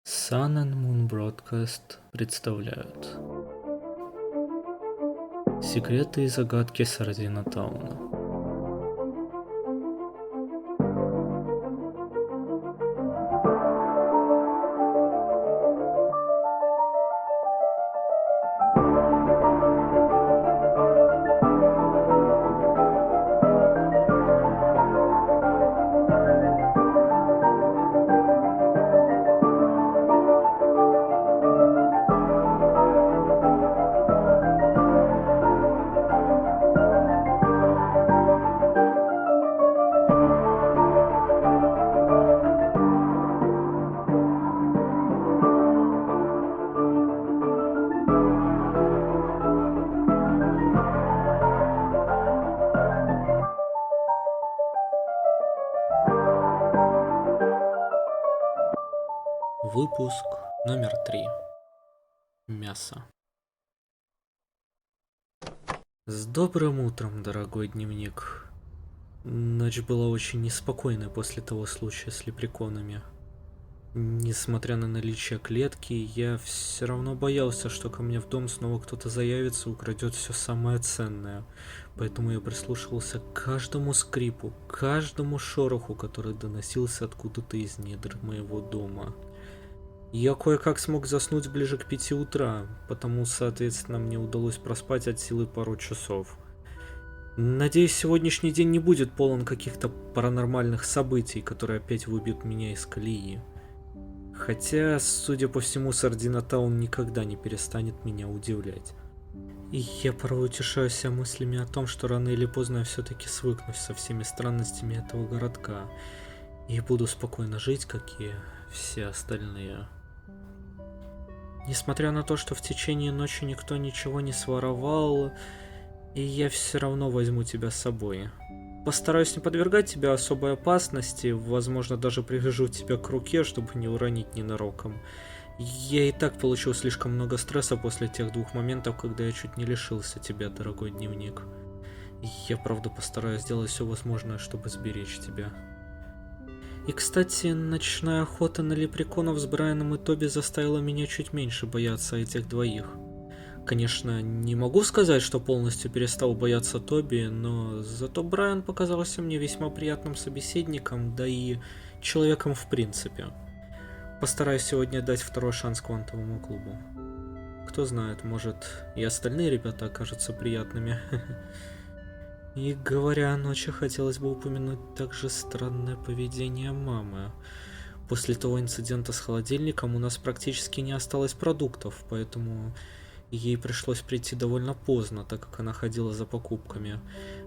Sun and Moon Broadcast представляют секреты и загадки Сардина Тауна. Выпуск номер 3. Мясо. С добрым утром, дорогой дневник. Ночь была очень неспокойной после того случая с лепреконами. Несмотря на наличие клетки, я все равно боялся, что ко мне в дом снова кто-то заявится и украдет все самое ценное. Поэтому я прислушивался к каждому скрипу, к каждому шороху, который доносился откуда-то из недр моего дома. Я кое-как смог заснуть ближе к 5 утра, потому, соответственно, мне удалось проспать от силы пару часов. Надеюсь, сегодняшний день не будет полон каких-то паранормальных событий, которые опять выбьют меня из колеи. Хотя, судя по всему, Сардина Таун никогда не перестанет меня удивлять. И я порой утешаю себя мыслями о том, что рано или поздно я все-таки свыкнусь со всеми странностями этого городка и буду спокойно жить, как и все остальные. Несмотря на то, что в течение ночи никто ничего не своровал, и я все равно возьму тебя с собой. Постараюсь не подвергать тебя особой опасности, возможно, даже привяжу тебя к руке, чтобы не уронить ненароком. Я и так получил слишком много стресса после тех 2 моментов, когда я чуть не лишился тебя, дорогой дневник. Я, правда, постараюсь сделать все возможное, чтобы сберечь тебя. И, кстати, ночная охота на лепреконов с Брайаном и Тоби заставила меня чуть меньше бояться этих двоих. Конечно, не могу сказать, что полностью перестал бояться Тоби, но зато Брайан показался мне весьма приятным собеседником, да и человеком в принципе. Постараюсь сегодня дать второй шанс квантовому клубу. Кто знает, может и остальные ребята окажутся приятными. И говоря о ночи, хотелось бы упомянуть также странное поведение мамы. После того инцидента с холодильником у нас практически не осталось продуктов, поэтому ей пришлось прийти довольно поздно, так как она ходила за покупками.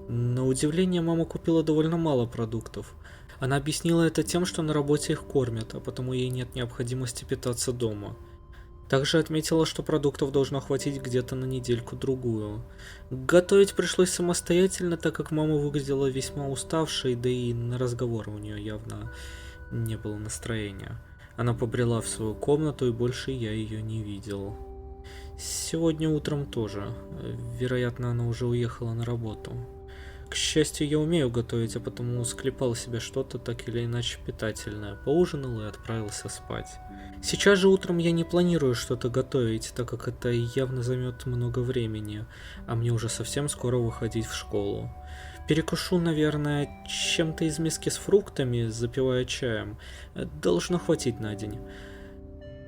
На удивление, мама купила довольно мало продуктов. Она объяснила это тем, что на работе их кормят, а потому ей нет необходимости питаться дома. Также отметила, что продуктов должно хватить где-то на недельку-другую. Готовить пришлось самостоятельно, так как мама выглядела весьма уставшей, да и на разговоры у нее явно не было настроения. Она побрела в свою комнату, и больше я ее не видел. Сегодня утром тоже. Вероятно, она уже уехала на работу. К счастью, я умею готовить, а потому склепал себе что-то так или иначе питательное, поужинал и отправился спать. Сейчас же утром я не планирую что-то готовить, так как это явно займет много времени, а мне уже совсем скоро выходить в школу. Перекушу, наверное, чем-то из миски с фруктами, запивая чаем. Должно хватить на день.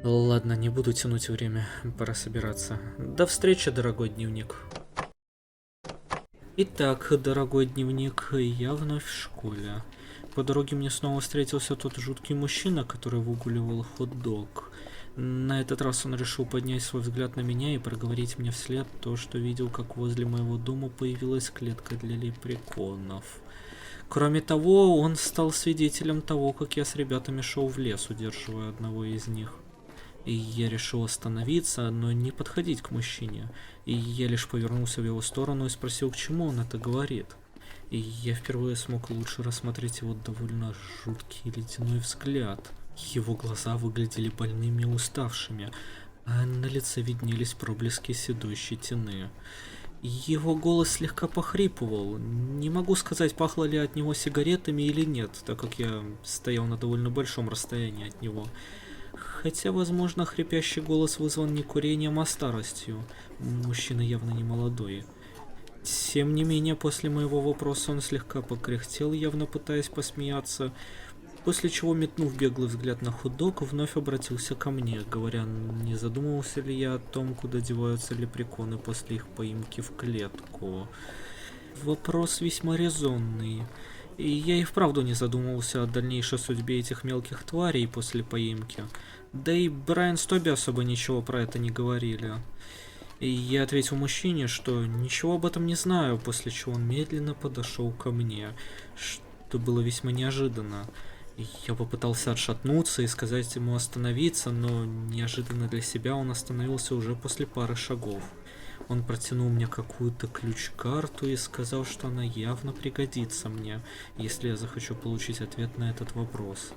Ладно, не буду тянуть время, пора собираться. До встречи, дорогой дневник. Итак, дорогой дневник, я вновь в школе. По дороге мне снова встретился тот жуткий мужчина, который выгуливал хот-дог. На этот раз он решил поднять свой взгляд на меня и проговорить мне вслед то, что видел, как возле моего дома появилась клетка для лепреконов. Кроме того, он стал свидетелем того, как я с ребятами шел в лес, удерживая одного из них. И я решил остановиться, но не подходить к мужчине. И я лишь повернулся в его сторону и спросил, к чему он это говорит. И я впервые смог лучше рассмотреть его довольно жуткий ледяной взгляд. Его глаза выглядели больными и уставшими, а на лице виднелись проблески седой щетины. Его голос слегка похрипывал. Не могу сказать, пахло ли от него сигаретами или нет, так как я стоял на довольно большом расстоянии от него. Хотя, возможно, хрипящий голос вызван не курением, а старостью. Мужчина явно не молодой. Тем не менее, после моего вопроса он слегка покряхтел, явно пытаясь посмеяться, после чего, метнув беглый взгляд на хот-дог, вновь обратился ко мне, говоря, не задумывался ли я о том, куда деваются лепреконы после их поимки в клетку. Вопрос весьма резонный. И я и вправду не задумывался о дальнейшей судьбе этих мелких тварей после поимки. Да и Брайан с Тоби особо ничего про это не говорили. И я ответил мужчине, что ничего об этом не знаю, после чего он медленно подошел ко мне, что было весьма неожиданно. Я попытался отшатнуться и сказать ему остановиться, но неожиданно для себя он остановился уже после пары шагов. Он протянул мне какую-то ключ-карту и сказал, что она явно пригодится мне, если я захочу получить ответ на этот вопрос.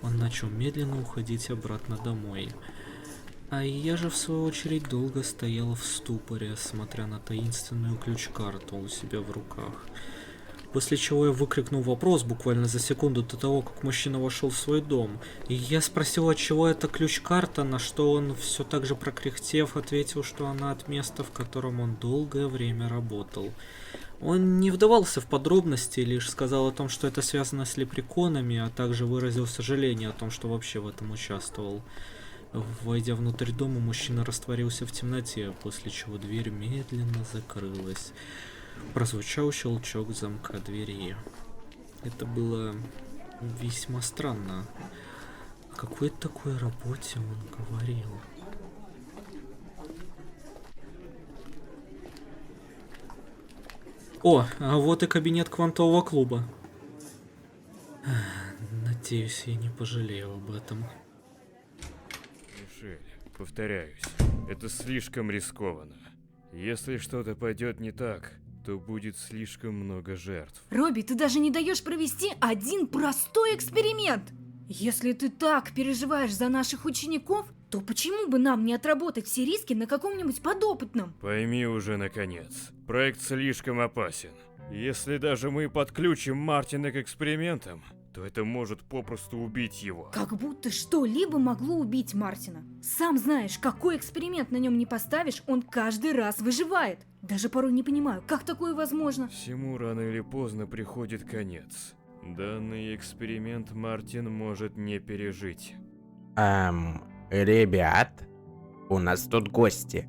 Он начал медленно уходить обратно домой. А я же в свою очередь долго стояла в ступоре, смотря на таинственную ключ-карту у себя в руках. После чего я выкрикнул вопрос буквально за секунду до того, как мужчина вошел в свой дом. И я спросил, от чего эта ключ-карта, на что он, все так же прокряхтев, ответил, что она от места, в котором он долгое время работал. Он не вдавался в подробности, лишь сказал о том, что это связано с лепреконами, а также выразил сожаление о том, что вообще в этом участвовал. Войдя внутрь дома, мужчина растворился в темноте, после чего дверь медленно закрылась. Прозвучал щелчок замка двери. Это было весьма странно. О какой такой работе он говорил? О, а вот и кабинет квантового клуба. Надеюсь, я не пожалею об этом. Мишель, повторяюсь, это слишком рискованно. Если что-то пойдет не так, то будет слишком много жертв. Робби, ты даже не даешь провести один простой эксперимент. Если ты так переживаешь за наших учеников, то почему бы нам не отработать все риски на каком-нибудь подопытном? Пойми уже наконец, проект слишком опасен. Если даже мы подключим Мартина к экспериментам, то это может попросту убить его. Как будто что-либо могло убить Мартина. Сам знаешь, какой эксперимент на нем не поставишь, он каждый раз выживает. Даже порой не понимаю, как такое возможно. Всему рано или поздно приходит конец. Данный эксперимент Мартин может не пережить. Ребят, у нас тут гости.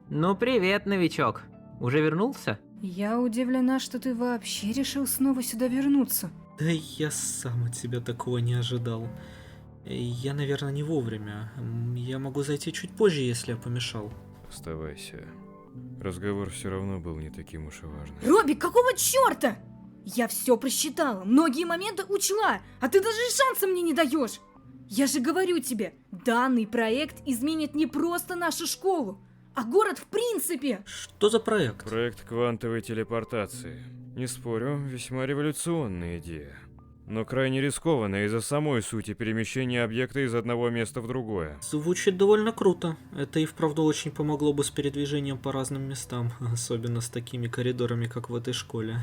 Ну привет, новичок. Уже вернулся? Я удивлена, что ты вообще решил снова сюда вернуться. Да я сам от тебя такого не ожидал. Я, наверное, не вовремя. Я могу зайти чуть позже, если я помешал. Оставайся. Разговор все равно был не таким уж и важным. Робби, какого черта? Я все просчитала, многие моменты учла, а ты даже шанса мне не даешь. Я же говорю тебе, данный проект изменит не просто нашу школу, а город в принципе. Что за проект? Проект квантовой телепортации. Не спорю, весьма революционная идея. Но крайне рискованная из-за самой сути перемещения объекта из одного места в другое. Звучит довольно круто. Это и вправду очень помогло бы с передвижением по разным местам, особенно с такими коридорами, как в этой школе.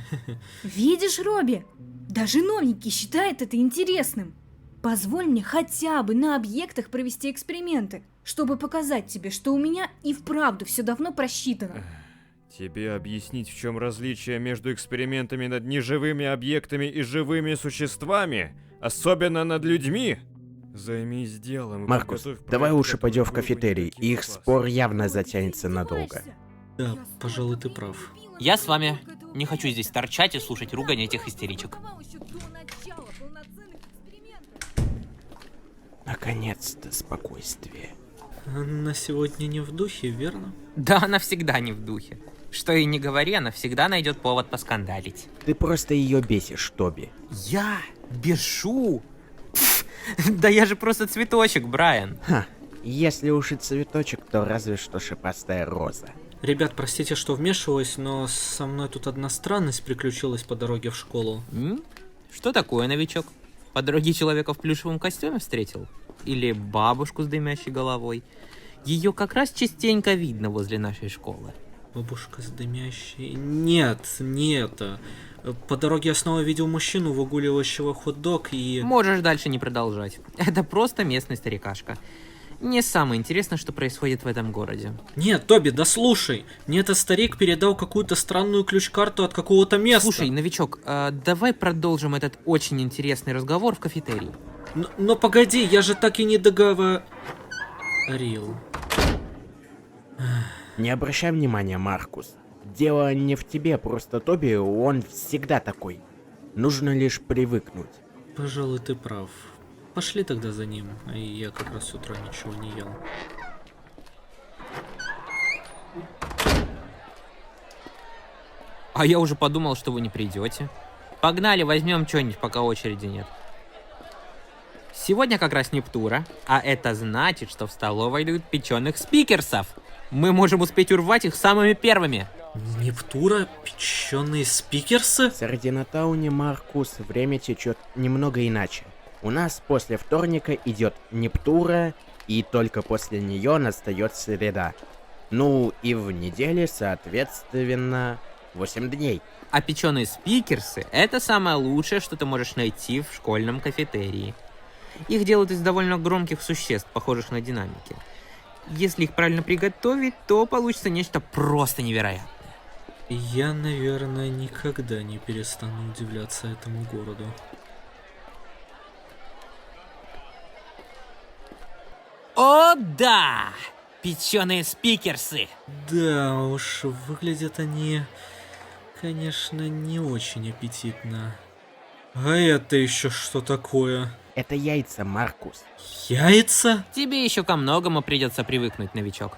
Видишь, Робби? Даже новенький считает это интересным. Позволь мне хотя бы на объектах провести эксперименты, чтобы показать тебе, что у меня и вправду все давно просчитано. Тебе объяснить, в чем различие между экспериментами над неживыми объектами и живыми существами, особенно над людьми? Займись делом. И Маркус, подготовь давай проект, лучше который пойдем в был бы не кафетерий. таким Их опасным. спор явно затянется надолго. Да, пожалуй, ты прав. Я с вами. Не хочу здесь торчать и слушать ругань этих истеричек. Наконец-то спокойствие. На сегодня не в духе, верно? Да, она всегда не в духе. Что и не говори, она всегда найдет повод поскандалить. Ты просто ее бесишь, Тоби. Я бешу? Да я же просто цветочек, Брайан. Ха, если уж и цветочек, то разве что шипастая роза. Ребят, простите, что вмешиваюсь, но со мной тут одна странность приключилась по дороге в школу. Что такое, новичок? По дороге человека в плюшевом костюме встретил? Или бабушку с дымящей головой? Ее как раз частенько видно возле нашей школы. Бабушка с дымящей... Нет, не это. По дороге я снова видел мужчину, выгуливающего хот-дог и... Можешь дальше не продолжать. Это просто местный старикашка. Не самое интересное, что происходит в этом городе. Нет, Тоби, да слушай. Мне этот старик передал какую-то странную ключ-карту от какого-то места. Слушай, новичок, давай продолжим этот очень интересный разговор в кафетерии. Но погоди, я же так и не договорил. Не обращай внимания, Маркус. Дело не в тебе, просто Тоби, он всегда такой. Нужно лишь привыкнуть. Пожалуй, ты прав. Пошли тогда за ним, а я как раз с утра ничего не ел. А я уже подумал, что вы не придете. Погнали, возьмем что-нибудь, пока очереди нет. Сегодня как раз Нептура, а это значит, что в столовой дают печеных спикерсов. Мы можем успеть урвать их самыми первыми. Нептура? Печеные спикерсы? В Сардинатауне, Маркус, время течет немного иначе. У нас после вторника идет Нептура, и только после нее настает среда. Ну и в неделе, соответственно, 8 дней. А печеные спикерсы — это самое лучшее, что ты можешь найти в школьном кафетерии. Их делают из довольно громких существ, похожих на динамики. Если их правильно приготовить, то получится нечто просто невероятное. Я, наверное, никогда не перестану удивляться этому городу. О да! Печеные спикерсы! Да уж, выглядят они, конечно, не очень аппетитно. А это еще что такое? Это яйца, Маркус. Яйца? Тебе еще ко многому придется привыкнуть, новичок.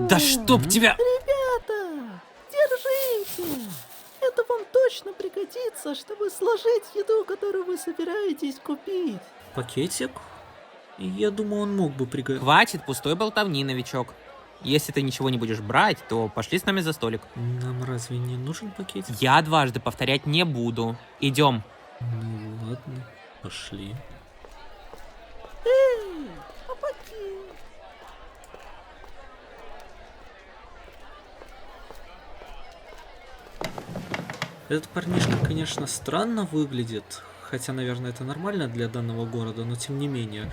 Да чтоб тебя... Ребята, держите! Это вам точно пригодится, чтобы сложить еду, которую вы собираетесь купить. Пакетик? Я думаю, он мог бы пригодиться. Хватит пустой болтовни, новичок. Если ты ничего не будешь брать, то пошли с нами за столик. Нам разве не нужен пакетик? Я дважды повторять не буду. Идем. Ну ладно, пошли. Эй, а пакет? Этот парнишка, конечно, странно выглядит. Хотя, наверное, это нормально для данного города, но тем не менее.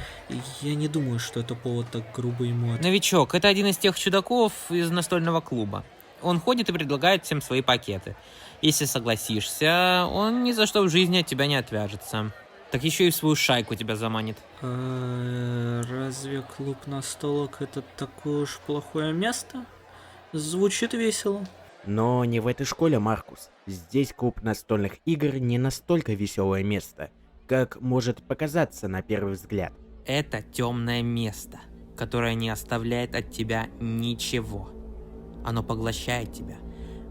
Я не думаю, что это повод так грубо ему Новичок, это один из тех чудаков из настольного клуба. Он ходит и предлагает всем свои пакеты. Если согласишься, он ни за что в жизни от тебя не отвяжется. Так еще и в свою шайку тебя заманит. Разве клуб настолок это такое уж плохое место? Звучит весело. Но не в этой школе, Маркус. Здесь клуб настольных игр не настолько веселое место, как может показаться на первый взгляд. Это темное место, которое не оставляет от тебя ничего. Оно поглощает тебя,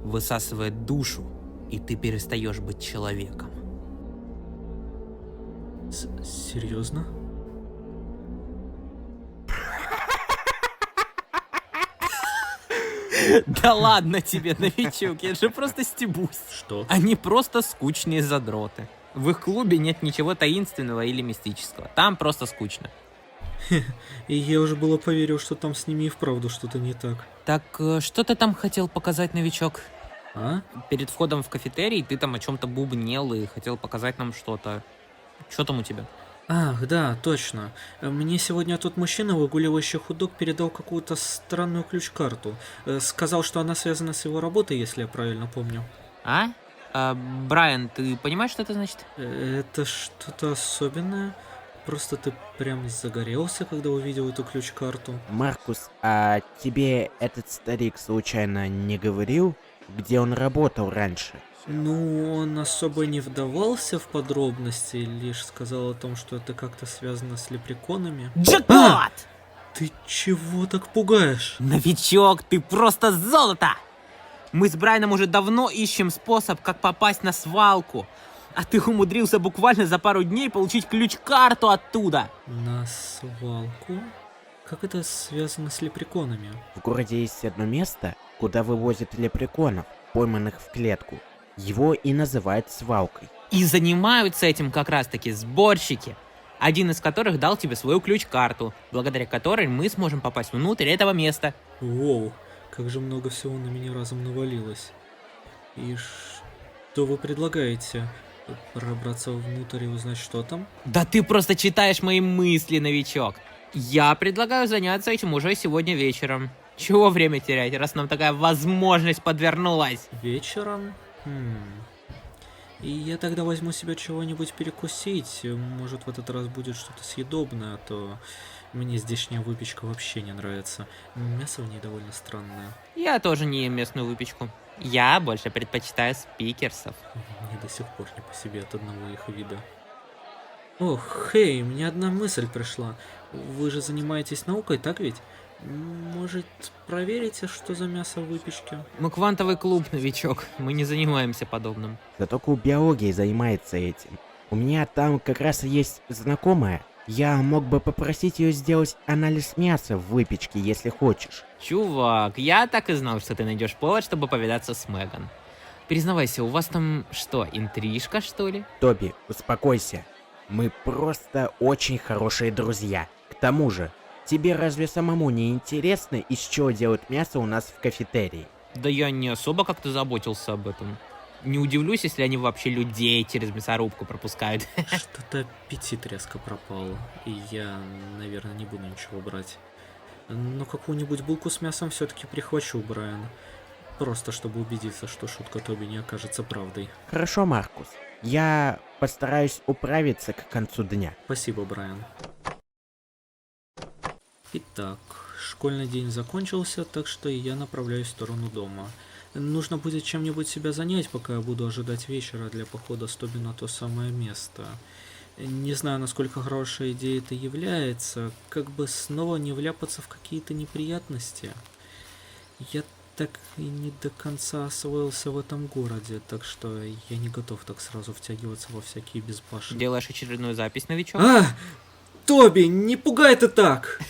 высасывает душу, и ты перестаешь быть человеком. Серьезно? Да ладно тебе, новичок, я же просто стебусь. Что? Они просто скучные задроты. В их клубе нет ничего таинственного или мистического. Там просто скучно. И я уже было поверил, что там с ними и вправду что-то не так. Так, что ты там хотел показать, новичок? А? Перед входом в кафетерий ты там о чем-то бубнел и хотел показать нам что-то. Что там у тебя? Ах, да, точно. Мне сегодня тот мужчина, выгуливающий хот-дог, передал какую-то странную ключ-карту. Сказал, что она связана с его работой, если я правильно помню. А? Брайан, ты понимаешь, что это значит? Это что-то особенное? Просто ты прям загорелся, когда увидел эту ключ-карту. Маркус, а тебе этот старик случайно не говорил, где он работал раньше? Ну, он особо не вдавался в подробности, лишь сказал о том, что это как-то связано с лепреконами. Джекпот! Ты чего так пугаешь? Новичок, ты просто золото! Мы с Брайаном уже давно ищем способ, как попасть на свалку. А ты умудрился буквально за пару дней получить ключ-карту оттуда. На свалку? Как это связано с лепреконами? В городе есть одно место, куда вывозят лепреконов, пойманных в клетку. Его и называют свалкой. И занимаются этим как раз-таки сборщики. один из которых дал тебе свою ключ-карту, благодаря которой мы сможем попасть внутрь этого места. Воу, как же много всего на меня разом навалилось. И что вы предлагаете? Пробраться внутрь и узнать, что там? Да ты просто читаешь мои мысли, новичок. Я предлагаю заняться этим уже сегодня вечером. Чего время терять, раз нам такая возможность подвернулась? Вечером? И я тогда возьму себе чего-нибудь перекусить. Может, в этот раз будет что-то съедобное, а то мне здешняя выпечка вообще не нравится. Мясо в ней довольно странное. Я тоже не ем местную выпечку. Я больше предпочитаю спикерсов. Мне до сих пор не по себе от одного их вида. Ох, хей, мне одна мысль пришла. Вы же занимаетесь наукой, так ведь? Может, проверите, что за мясо в выпечке? Мы квантовый клуб, новичок. Мы не занимаемся подобным. Зато клуб биологии занимается этим. У меня там как раз есть знакомая. Я мог бы попросить ее сделать анализ мяса в выпечке, если хочешь. Чувак, я так и знал, что ты найдешь повод, чтобы повидаться с Меган. Признавайся, у вас там что, интрижка, что ли? Тоби, успокойся. Мы просто очень хорошие друзья. К тому же, тебе разве самому не интересно, из чего делают мясо у нас в кафетерии? Да я не особо как-то заботился об этом. Не удивлюсь, если они вообще людей через мясорубку пропускают. Что-то аппетит резко пропал, и я, наверное, не буду ничего брать. Но какую-нибудь булку с мясом все-таки прихвачу, Брайан. Просто чтобы убедиться, что шутка Тоби не окажется правдой. Хорошо, Маркус. Я постараюсь управиться к концу дня. Спасибо, Брайан. Итак, школьный день закончился, так что я направляюсь в сторону дома. Нужно будет чем-нибудь себя занять, пока я буду ожидать вечера для похода с Тоби на то самое место. Не знаю, насколько хорошая идея это является, как бы снова не вляпаться в какие-то неприятности. Я так и не до конца освоился в этом городе, так что я не готов так сразу втягиваться во всякие безбашенные... Делаешь очередную запись, новичок? Тоби, не пугай ты так!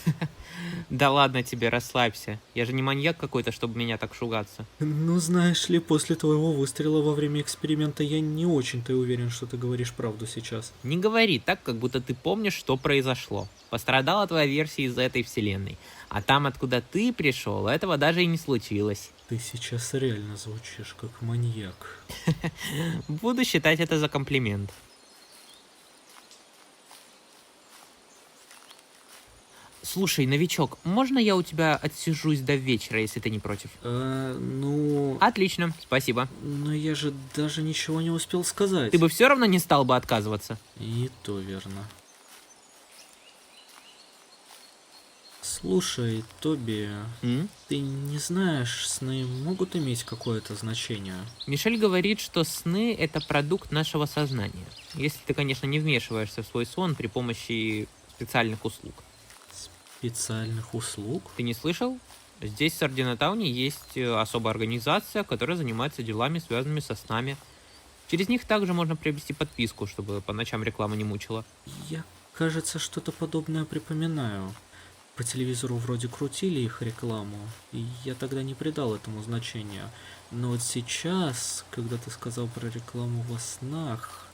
Да ладно тебе, расслабься. Я же не маньяк какой-то, чтобы меня так шугаться. Ну, знаешь ли, после твоего выстрела во время эксперимента я не очень-то уверен, что ты говоришь правду сейчас. Не говори так, как будто ты помнишь, что произошло. Пострадала твоя версия из этой вселенной. А там, откуда ты пришел, этого даже и не случилось. Ты сейчас реально звучишь как маньяк. Буду считать это за комплимент. Слушай, новичок, можно я у тебя отсижусь до вечера, если ты не против? Ну... Отлично, спасибо. Но я же даже ничего не успел сказать. Ты бы все равно не стал бы отказываться. И то верно. Слушай, Тоби, ты не знаешь, сны могут иметь какое-то значение? Мишель говорит, что сны — это продукт нашего сознания. Если ты, конечно, не вмешиваешься в свой сон при помощи специальных услуг. Специальных услуг? Ты не слышал? Здесь, в Сардинатауне, есть особая организация, которая занимается делами, связанными со снами. Через них также можно приобрести подписку, чтобы по ночам реклама не мучила. Я, кажется, что-то подобное припоминаю. По телевизору вроде крутили их рекламу, и я тогда не придал этому значения. Но вот сейчас, когда ты сказал про рекламу во снах...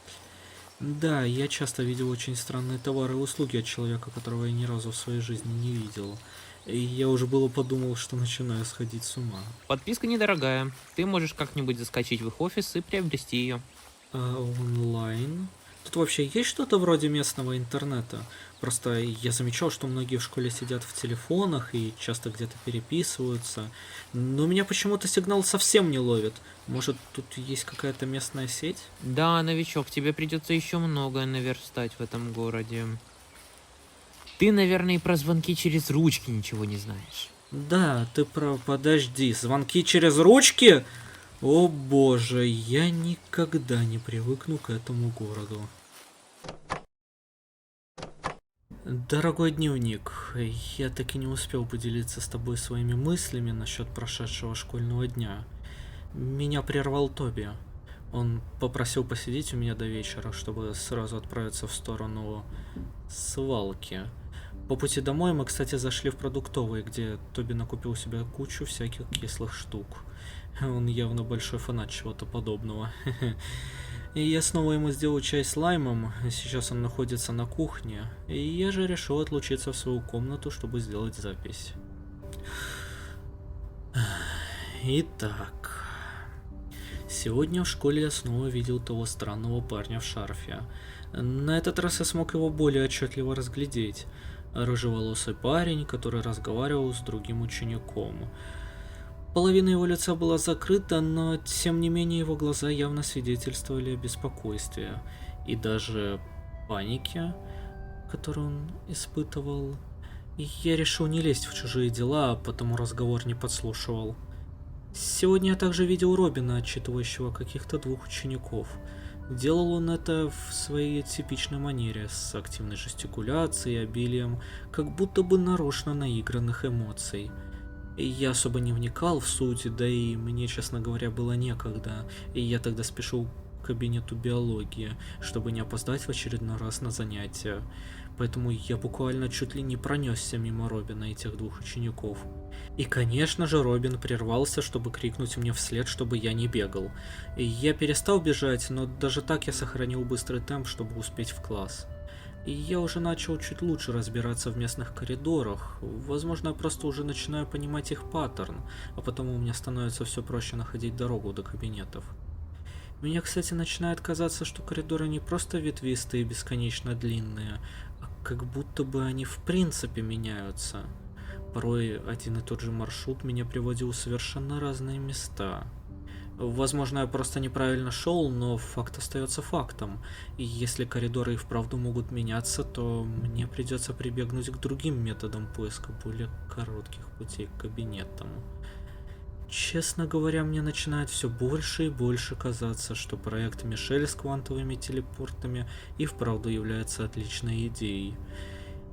Да, я часто видел очень странные товары и услуги от человека, которого я ни разу в своей жизни не видел. И я уже было подумал, что начинаю сходить с ума. Подписка недорогая. Ты можешь как-нибудь заскочить в их офис и приобрести ее. А онлайн? Тут вообще есть что-то вроде местного интернета? Просто я замечал, что многие в школе сидят в телефонах и часто где-то переписываются. Но меня почему-то сигнал совсем не ловит. Может, тут есть какая-то местная сеть? Да, новичок, тебе придется еще многое наверстать в этом городе. Ты, наверное, и про звонки через ручки ничего не знаешь. Да, ты прав, подожди, звонки через ручки? О боже, я никогда не привыкну к этому городу. Дорогой дневник, я так и не успел поделиться с тобой своими мыслями насчет прошедшего школьного дня. Меня прервал Тоби. Он попросил посидеть у меня до вечера, чтобы сразу отправиться в сторону свалки. По пути домой мы, кстати, зашли в продуктовый, где Тоби накупил себе кучу всяких кислых штук. Он явно большой фанат чего-то подобного. И я снова ему сделал чай с лаймом, сейчас он находится на кухне, и я же решил отлучиться в свою комнату, чтобы сделать запись. Итак, сегодня в школе я снова видел того странного парня в шарфе. На этот раз я смог его более отчетливо разглядеть. Рыжеволосый парень, который разговаривал с другим учеником. Половина его лица была закрыта, но тем не менее его глаза явно свидетельствовали о беспокойстве и даже панике, которую он испытывал. И я решил не лезть в чужие дела, потому разговор не подслушивал. Сегодня я также видел Робина, отчитывающего каких-то двух учеников. Делал он это в своей типичной манере, с активной жестикуляцией и обилием, как будто бы нарочно наигранных эмоций. И я особо не вникал в суть, да и мне, честно говоря, было некогда, и я тогда спешил к кабинету биологии, чтобы не опоздать в очередной раз на занятия. Поэтому я буквально чуть ли не пронесся мимо Робина и тех двух учеников. И, конечно же, Робин прервался, чтобы крикнуть мне вслед, чтобы я не бегал. И я перестал бежать, но даже так я сохранил быстрый темп, чтобы успеть в класс. И я уже начал чуть лучше разбираться в местных коридорах. Возможно, я просто уже начинаю понимать их паттерн, а потому мне становится все проще находить дорогу до кабинетов. Мне, кстати, начинает казаться, что коридоры не просто ветвистые и бесконечно длинные, а как будто бы они в принципе меняются. Порой один и тот же маршрут меня приводил в совершенно разные места. Возможно, я просто неправильно шел, но факт остается фактом. И если коридоры и вправду могут меняться, то мне придется прибегнуть к другим методам поиска более коротких путей к кабинетам. Честно говоря, мне начинает все больше и больше казаться, что проект Мишель с квантовыми телепортами и вправду является отличной идеей.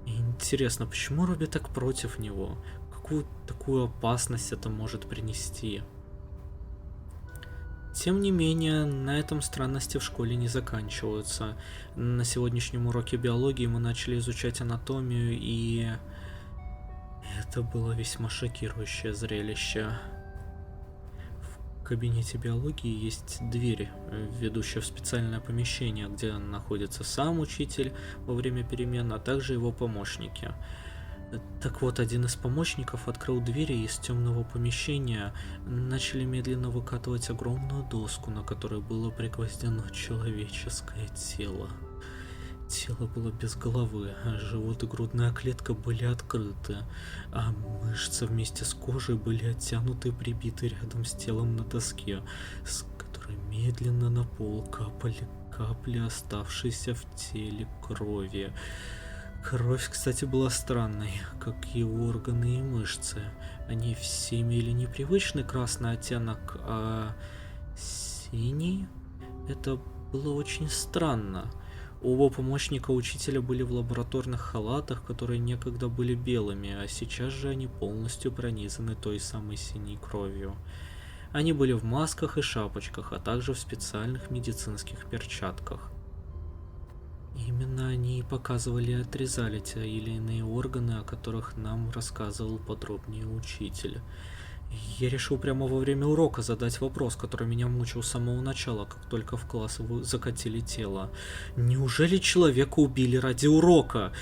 И интересно, почему Робби так против него? Какую такую опасность это может принести? Тем не менее, на этом странности в школе не заканчиваются. На сегодняшнем уроке биологии мы начали изучать анатомию, и это было весьма шокирующее зрелище. В кабинете биологии есть дверь, ведущая в специальное помещение, где находится сам учитель во время перемен, а также его помощники. Так вот, один из помощников открыл двери, и из темного помещения начали медленно выкатывать огромную доску, на которой было пригвоздено человеческое тело. Тело было без головы, живот и грудная клетка были открыты, а мышцы вместе с кожей были оттянуты и прибиты рядом с телом на доске, с которой медленно на пол капали капли оставшейся в теле крови. Кровь, кстати, была странной, как и органы и мышцы. Они все имели непривычный красный оттенок, а синий? Это было очень странно. Оба помощника учителя были в лабораторных халатах, которые некогда были белыми, а сейчас же они полностью пронизаны той самой синей кровью. Они были в масках и шапочках, а также в специальных медицинских перчатках. Именно они и показывали и отрезали те или иные органы, о которых нам рассказывал подробнее учитель. Я решил прямо во время урока задать вопрос, который меня мучил с самого начала, как только в класс закатили тело. Неужели человека убили ради урока?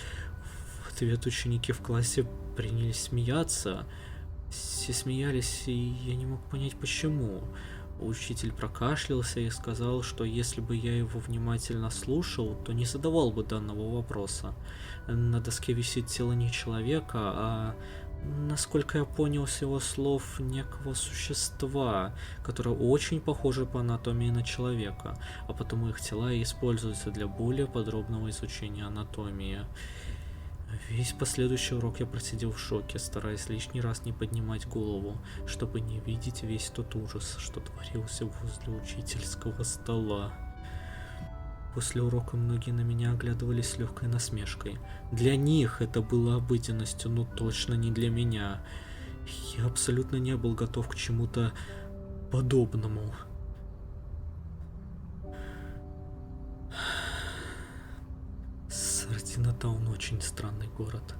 В ответ ученики в классе принялись смеяться. Все смеялись, и я не мог понять почему. Учитель прокашлялся и сказал, что если бы я его внимательно слушал, то не задавал бы данного вопроса. На доске висит тело не человека, а, насколько я понял с его слов, некого существа, которое очень похоже по анатомии на человека, а потому их тела и используются для более подробного изучения анатомии. Весь последующий урок я просидел в шоке, стараясь лишний раз не поднимать голову, чтобы не видеть весь тот ужас, что творился возле учительского стола. После урока многие на меня оглядывались с легкой насмешкой. Для них это было обыденностью, но точно не для меня. Я абсолютно не был готов к чему-то подобному. Сардинатаун очень странный город.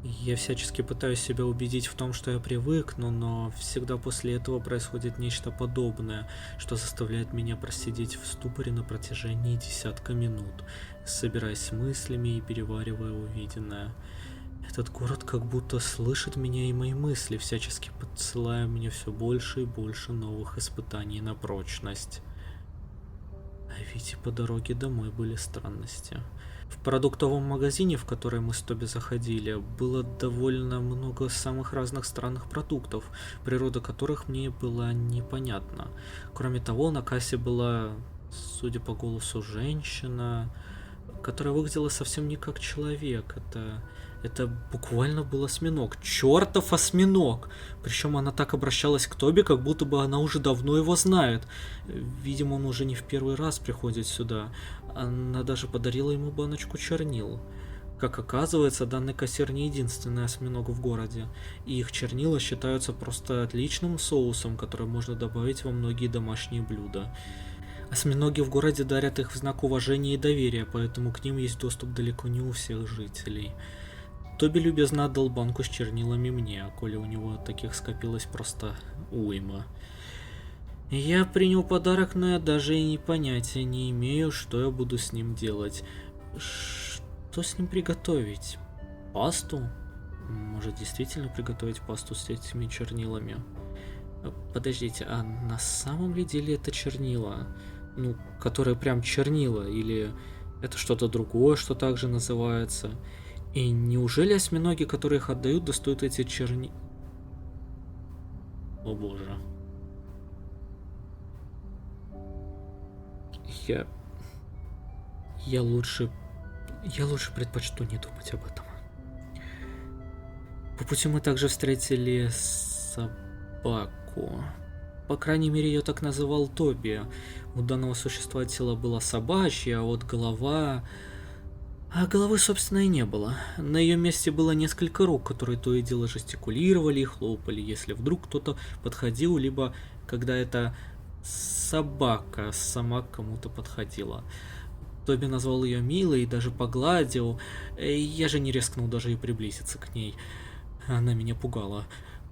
Я всячески пытаюсь себя убедить в том, что я привыкну, но всегда после этого происходит нечто подобное, что заставляет меня просидеть в ступоре на протяжении десятка минут, собираясь с мыслями и переваривая увиденное. Этот город как будто слышит меня и мои мысли, всячески подсылая мне все больше и больше новых испытаний на прочность. А ведь и по дороге домой были странности. В продуктовом магазине, в который мы с Тоби заходили, было довольно много самых разных странных продуктов, природа которых мне была непонятна. Кроме того, на кассе была, судя по голосу, женщина, которая выглядела совсем не как человек. Это буквально был осьминог. Чертов осьминог! Причем она так обращалась к Тоби, как будто бы она уже давно его знает. Видимо, он уже не в первый раз приходит сюда. Она даже подарила ему баночку чернил. Как оказывается, данный кассир не единственный осьминог в городе, и их чернила считаются просто отличным соусом, который можно добавить во многие домашние блюда. Осьминоги в городе дарят их в знак уважения и доверия, поэтому к ним есть доступ далеко не у всех жителей. Тоби любезно отдал банку с чернилами мне, а коли у него таких скопилось просто уйма. Я принял подарок, но я даже и понятия не имею, что я буду с ним делать. Что с ним приготовить? Пасту? Может, действительно приготовить пасту с этими чернилами? Подождите, а на самом ли деле это чернила? Ну, которые прям чернила, или это что-то другое, что также называется? И неужели осьминоги, которые их отдают, достают эти черни... О боже. Я лучше предпочту не думать об этом. По пути мы также встретили собаку. По крайней мере, ее так называл Тоби. У данного существа тело было собачье, а вот голова... А головы, собственно, и не было. На ее месте было несколько рук, которые то и дело жестикулировали и хлопали, если вдруг кто-то подходил, либо когда эта собака сама к кому-то подходила. Тоби назвал ее милой и даже погладил. Я же не рискнул даже и приблизиться к ней. Она меня пугала.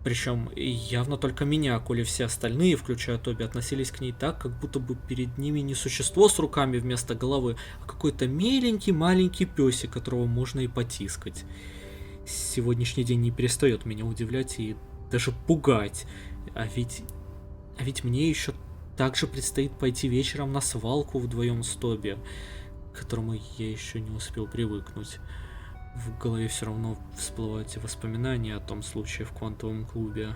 Причем явно только меня, коли все остальные, включая Тоби, относились к ней так, как будто бы перед ними не существо с руками вместо головы, а какой-то миленький маленький песик, которого можно и потискать. Сегодняшний день не перестает меня удивлять и даже пугать. А ведь мне еще также предстоит пойти вечером на свалку вдвоем с Тоби, к которому я еще не успел привыкнуть. В голове все равно всплывают те воспоминания о том случае в квантовом клубе.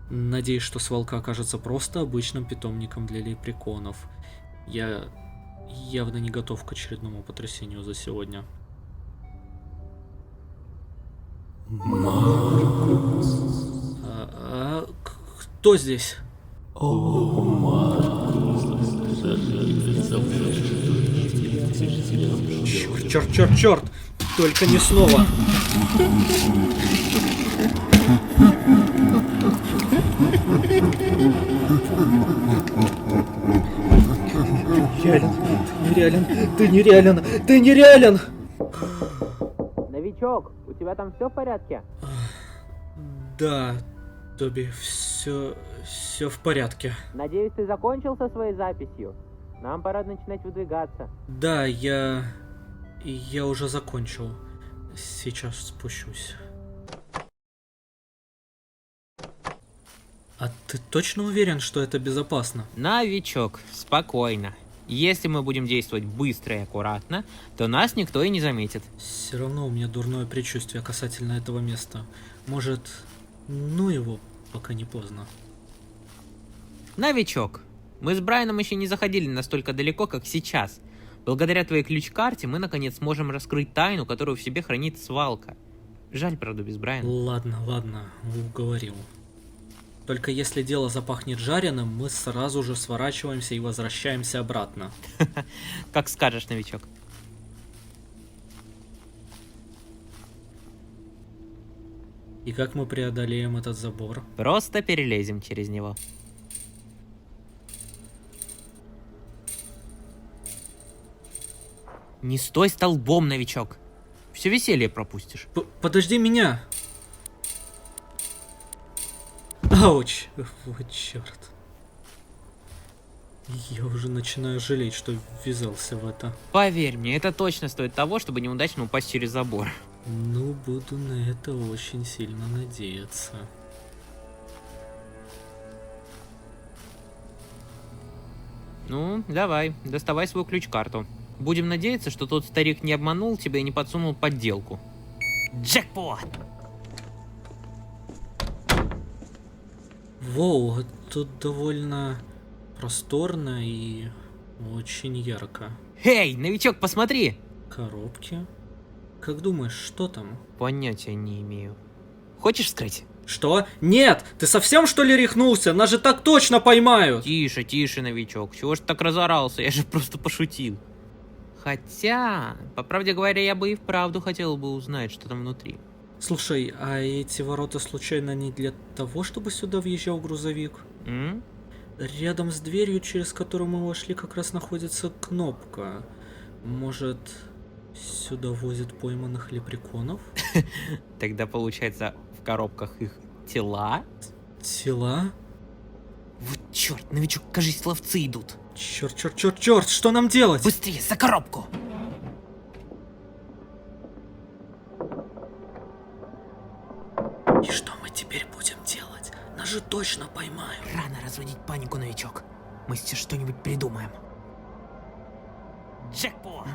Надеюсь, что свалка окажется просто обычным питомником для лепреконов. Я явно не готов к очередному потрясению за сегодня. Кто здесь? Черт! Только не снова! Ты нереален! Новичок, у тебя там все в порядке? Да, Тоби, все в порядке. Надеюсь, ты закончил со своей записью? Нам пора начинать выдвигаться. Да, я уже закончил. Сейчас спущусь. А ты точно уверен, что это безопасно? Новичок, спокойно. Если мы будем действовать быстро и аккуратно, то нас никто и не заметит. Все равно у меня дурное предчувствие касательно этого места. Может, ну его, пока не поздно. Новичок, мы с Брайаном еще не заходили настолько далеко, как сейчас. Благодаря твоей ключ-карте мы наконец сможем раскрыть тайну, которую в себе хранит свалка. Жаль, правда, без Брайана. Ладно, уговорил. Только если дело запахнет жареным, мы сразу же сворачиваемся и возвращаемся обратно. Как скажешь, новичок. И как мы преодолеем этот забор? Просто перелезем через него. Не стой столбом, новичок. Все веселье пропустишь. Подожди меня. Ауч. Вот черт. Я уже начинаю жалеть, что ввязался в это. Поверь мне, это точно стоит того, чтобы неудачно упасть через забор. Ну, буду на это очень сильно надеяться. Ну, давай, доставай свою ключ-карту. Будем надеяться, что тот старик не обманул тебя и не подсунул подделку. Джекпот! Воу, тут довольно просторно и очень ярко. Эй, новичок, посмотри! Коробки. Как думаешь, что там? Понятия не имею. Хочешь вскрыть? Что? Нет! Ты совсем что ли рехнулся? Нас же так точно поймают! Тише, тише, новичок. Чего ж так разорался? Я же просто пошутил. Хотя, по правде говоря, я бы и вправду хотел бы узнать, что там внутри. Слушай, а эти ворота случайно не для того, чтобы сюда въезжал грузовик? М? Рядом с дверью, через которую мы вошли, как раз находится кнопка. Может, сюда возят пойманных лепреконов? Тогда получается, в коробках их тела? Тела? Вот черт, новичок, кажись, ловцы идут. Черт, черт, черт, черт, что нам делать? Быстрее, за коробку! И что мы теперь будем делать? Нас же точно поймают. Рано разводить панику, новичок. Мы сейчас что-нибудь придумаем. Джекпот!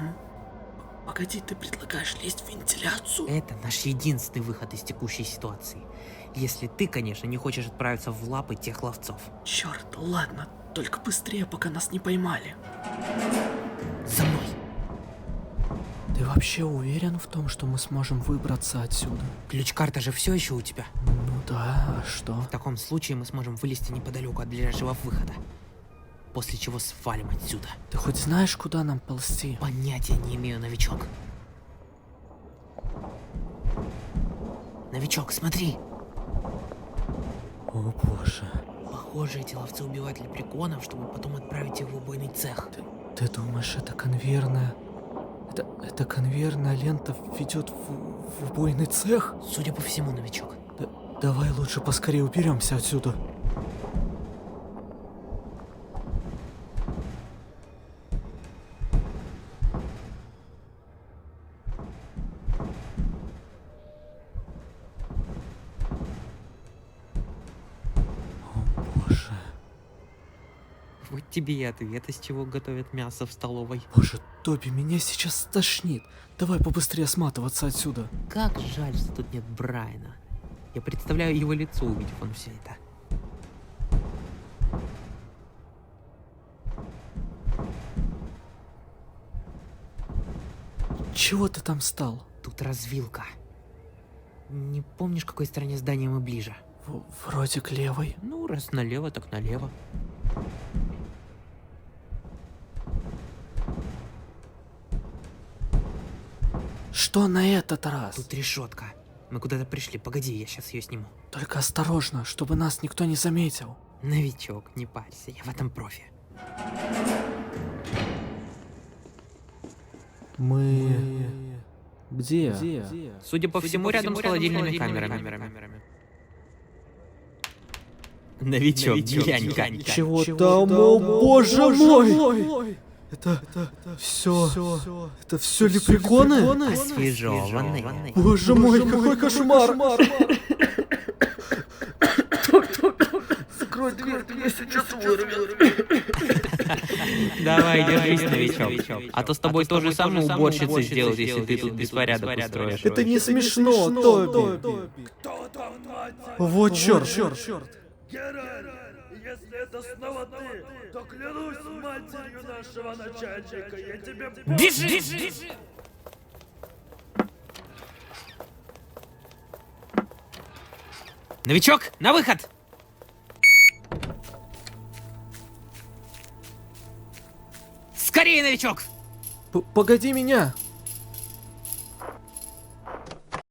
Погоди, ты предлагаешь лезть в вентиляцию? Это наш единственный выход из текущей ситуации. Если ты, конечно, не хочешь отправиться в лапы тех ловцов. Черт, ладно, только быстрее, пока нас не поймали. За мной! Ты вообще уверен в том, что мы сможем выбраться отсюда? Ключ-карта же все еще у тебя. Ну да, а что? В таком случае мы сможем вылезти неподалеку от ближайшего выхода. После чего свалим отсюда. Ты хоть знаешь, куда нам ползти? Понятия не имею, новичок. Новичок, смотри! О боже. Похоже, эти ловцы убивают лепреконов, чтобы потом отправить их в убойный цех. Ты думаешь, это конвейерная... Это конвейерная лента ведет в убойный цех? Судя по всему, новичок. Давай лучше поскорее уберемся отсюда. Вот тебе и ответ, из чего готовят мясо в столовой. Боже, Тоби, меня сейчас стошнит. Давай побыстрее сматываться отсюда. Как жаль, что тут нет Брайана. Я представляю его лицо, увидев он все это. Чего ты там стал? Тут развилка. Не помнишь, к какой стороне здания мы ближе? Вроде к левой. Ну, раз налево, так налево. Что на этот раз? Тут решетка. Мы куда-то пришли. Погоди, я сейчас ее сниму. Только осторожно, чтобы нас никто не заметил. Новичок, не парься, я в этом профи. Мы... Где? Судя по всему, рядом с холодильными камерами. Новичок, глянь. Чего там? О, боже мой! Это все лепреконы? Освежеванный. Боже мой, какой кошмар! Закрой дверь, я сейчас вырву. Давай, держись, новичок. А то с тобой то же самое уборщица сделает, если ты тут беспорядок устроишь. Это не смешно, Тоби. Вот черт. Если это снова ты, то клянусь матерью нашего начальника, я тебе... Бежи! Новичок, на выход! Скорее, новичок! Погоди меня!